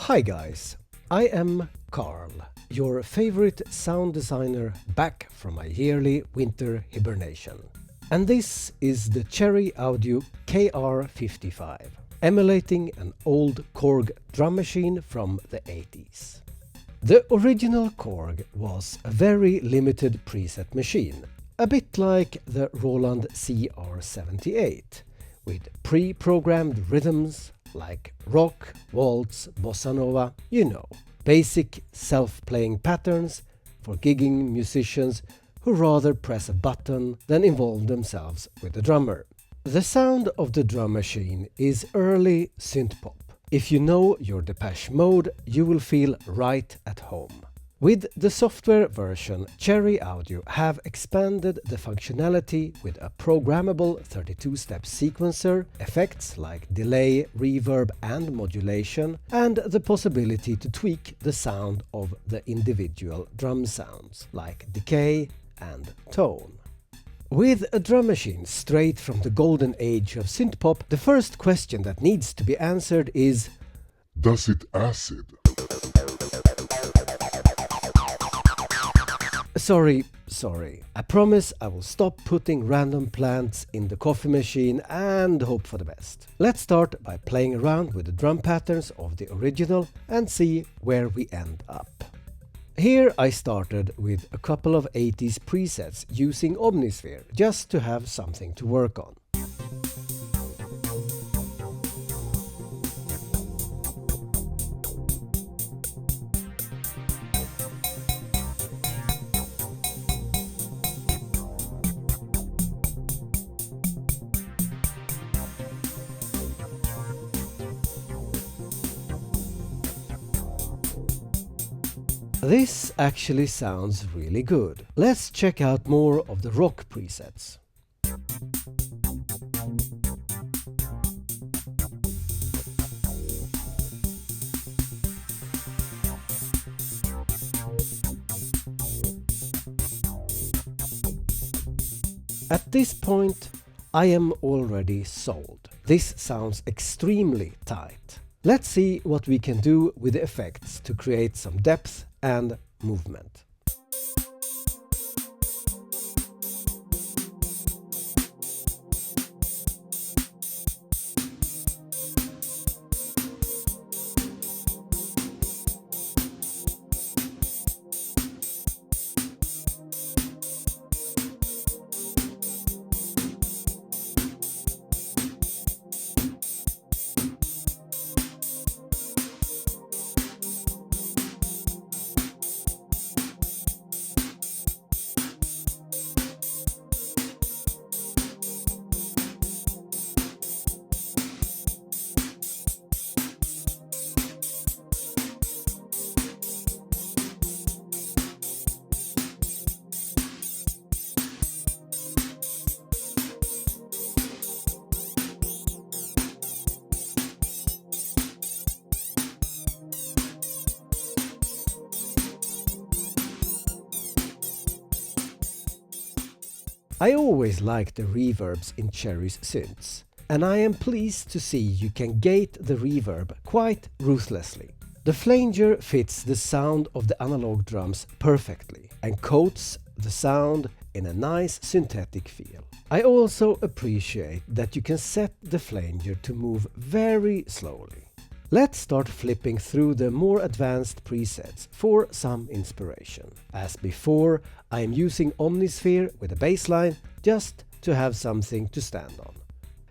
Hi guys, I am Carl, your favorite sound designer back from my yearly winter hibernation. And this is the Cherry Audio KR-55, emulating an old Korg drum machine from the 80s. The original Korg was a very limited preset machine, a bit like the Roland KR-78, with pre-programmed rhythms like rock, waltz, bossa nova, basic self-playing patterns for gigging musicians who rather press a button than involve themselves with a drummer. The sound of the drum machine is early synth-pop. If you know your Depeche mode, you will feel right at home. With the software version, Cherry Audio have expanded the functionality with a programmable 32-step sequencer, effects like delay, reverb and modulation, and the possibility to tweak the sound of the individual drum sounds, like decay and tone. With a drum machine straight from the golden age of synthpop, the first question that needs to be answered is: does it acid? Sorry. I promise I will stop putting random plants in the coffee machine and hope for the best. Let's start by playing around with the drum patterns of the original and see where we end up. Here I started with a couple of 80s presets using Omnisphere just to have something to work on. This actually sounds really good. Let's check out more of the rock presets. At this point, I am already sold. This sounds extremely tight. Let's see what we can do with the effects to create some depth and movement. I always like the reverbs in Cherry's synths, and I am pleased to see you can gate the reverb quite ruthlessly. The flanger fits the sound of the analog drums perfectly and coats the sound in a nice synthetic feel. I also appreciate that you can set the flanger to move very slowly. Let's start flipping through the more advanced presets for some inspiration. As before, I am using Omnisphere with a bassline just to have something to stand on.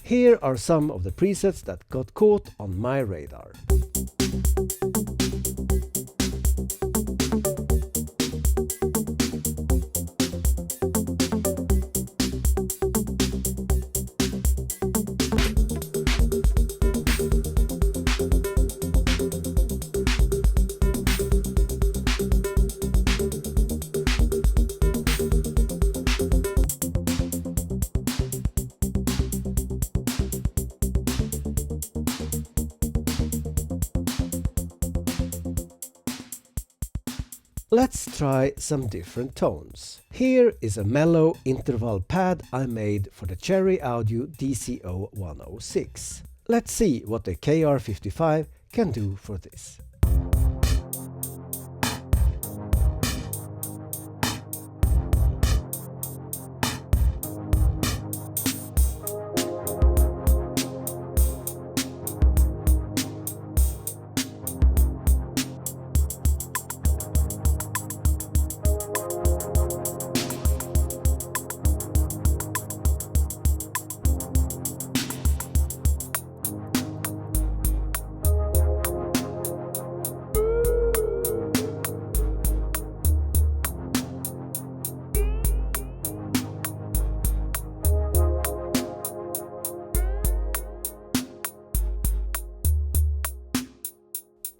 Here are some of the presets that got caught on my radar. Let's try some different tones. Here is a mellow interval pad I made for the Cherry Audio DCO 106. Let's see what the KR-55 can do for this.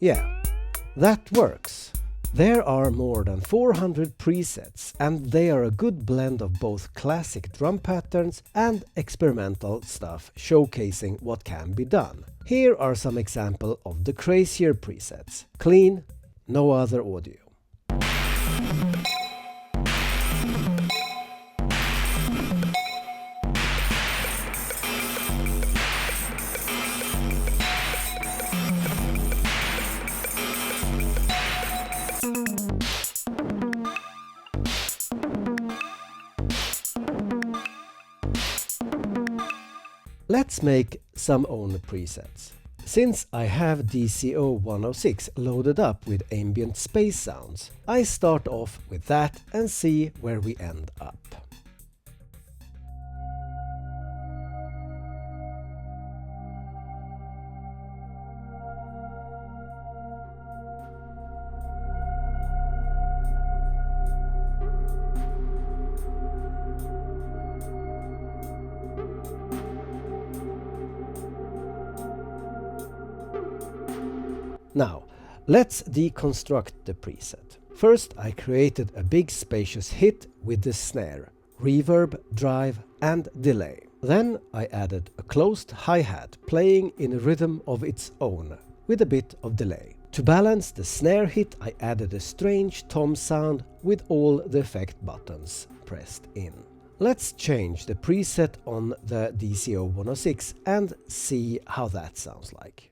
Yeah, that works. There are more than 400 presets, and they are a good blend of both classic drum patterns and experimental stuff showcasing what can be done. Here are some examples of the crazier presets. Clean, no other audio. Let's make some own presets. Since I have DCO 106 loaded up with ambient space sounds, I start off with that and see where we end up. Now, let's deconstruct the preset. First, I created a big spacious hit with the snare, reverb, drive and delay. Then I added a closed hi-hat playing in a rhythm of its own, with a bit of delay. To balance the snare hit, I added a strange tom sound with all the effect buttons pressed in. Let's change the preset on the DCO 106 and see how that sounds like.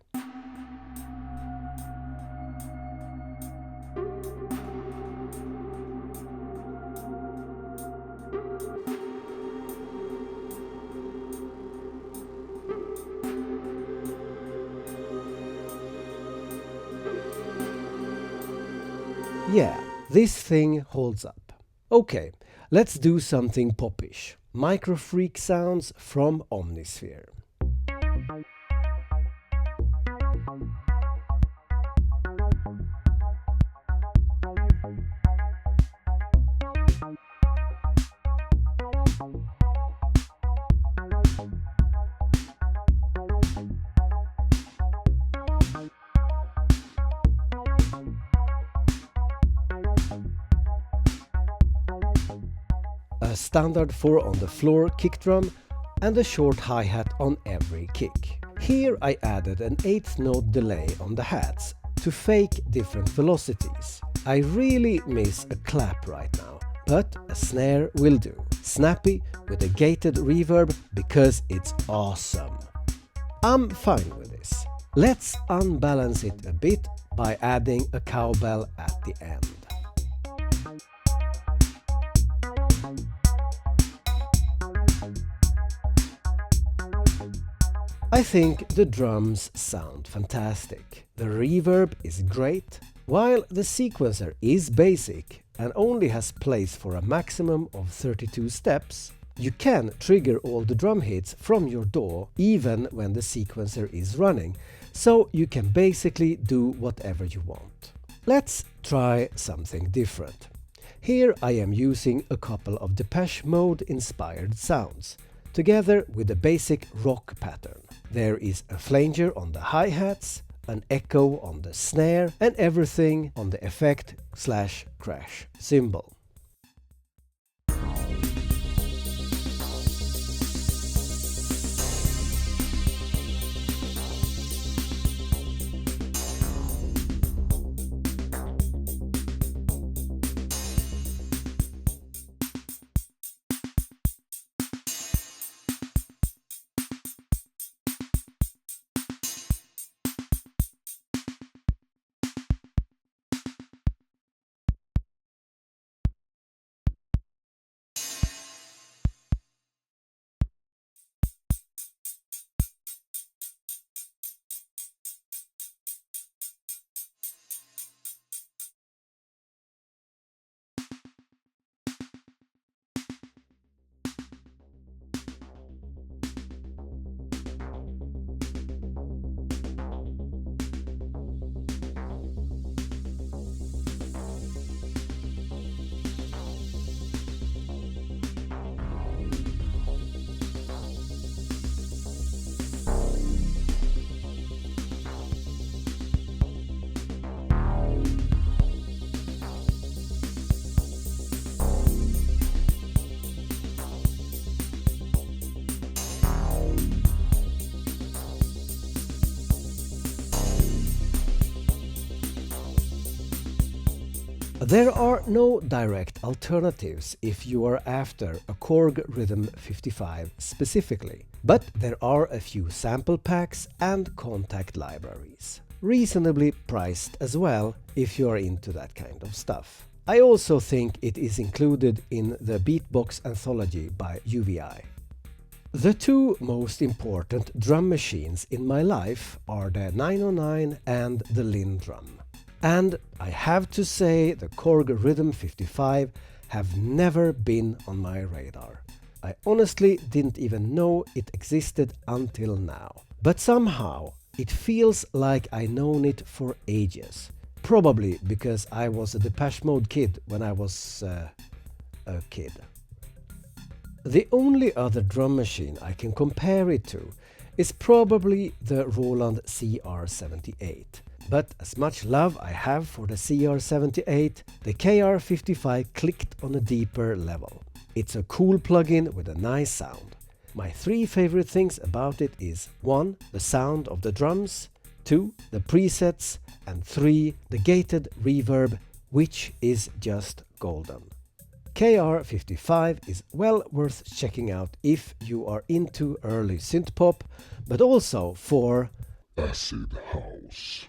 Yeah, this thing holds up. Okay, let's do something popish. Microfreak sounds from Omnisphere. A standard 4 on the floor kick drum and a short hi-hat on every kick. Here I added an 8th note delay on the hats to fake different velocities. I really miss a clap right now, but a snare will do. Snappy with a gated reverb because it's awesome. I'm fine with this. Let's unbalance it a bit by adding a cowbell at the end. I think the drums sound fantastic. The reverb is great, while the sequencer is basic and only has place for a maximum of 32 steps. You can trigger all the drum hits from your DAW even when the sequencer is running, so you can basically do whatever you want. Let's try something different. Here I am using a couple of Depeche Mode inspired sounds, together with a basic rock pattern. There is a flanger on the hi-hats, an echo on the snare and everything on the effect/crash cymbal. There are no direct alternatives if you are after a Korg Rhythm 55 specifically, but there are a few sample packs and contact libraries. Reasonably priced as well if you are into that kind of stuff. I also think it is included in the Beatbox Anthology by UVI. The two most important drum machines in my life are the 909 and the Linn drum. And I have to say the Korg Rhythm 55 have never been on my radar. I honestly didn't even know it existed until now. But somehow it feels like I've known it for ages. Probably because I was a Depeche Mode kid when I was a kid. The only other drum machine I can compare it to is probably the Roland CR-78. But as much love I have for the CR-78, the KR-55 clicked on a deeper level. It's a cool plugin with a nice sound. My three favorite things about it is 1. The sound of the drums, 2. The presets, and 3. The gated reverb, which is just golden. KR-55 is well worth checking out if you are into early synthpop, but also for Acid House.